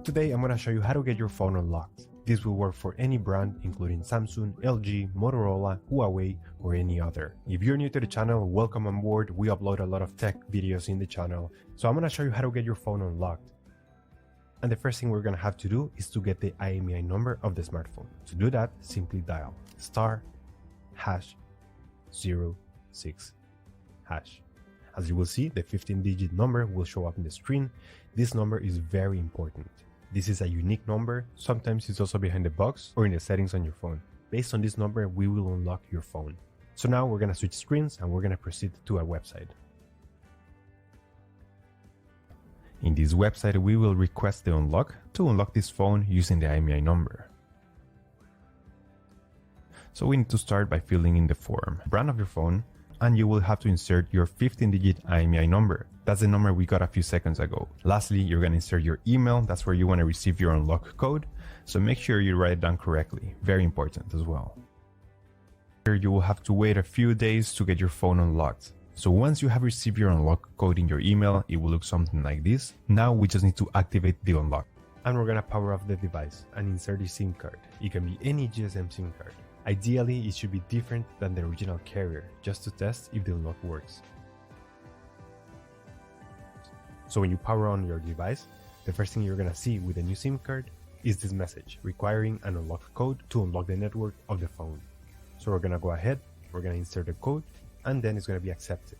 Today I'm going to show you how to get your phone unlocked. This will work for any brand including Samsung, LG, Motorola, Huawei, or any other. If you're new to the channel, welcome on board. We upload a lot of tech videos in the channel, so I'm going to show you how to get your phone unlocked. And the first thing we're going to have to do is to get the IMEI number of the smartphone. To do that, simply dial *#06#. As you will see, the 15-digit number will show up in the screen. This number is very important. This is a unique number. Sometimes it's also behind the box or in the settings on your phone. Based on this number, we will unlock your phone. So now we're going to switch screens and we're going to proceed to a website. In this website, we will request the unlock to unlock this phone using the IMEI number. So we need to start by filling in the form, brand of your phone, and you will have to insert your 15-digit IMEI number. That's the number we got a few seconds ago. Lastly, you're going to insert your email. That's where you want to receive your unlock code. So make sure you write it down correctly. Very important as well. Here you will have to wait a few days to get your phone unlocked. So once you have received your unlock code in your email, it will look something like this. Now we just need to activate the unlock. And we're going to power off the device and insert the SIM card. It can be any GSM SIM card. Ideally, it should be different than the original carrier, just to test if the unlock works. So when you power on your device, the first thing you're going to see with the new SIM card is this message requiring an unlock code to unlock the network of the phone. So we're going to go ahead, we're going to insert the code, and then it's going to be accepted.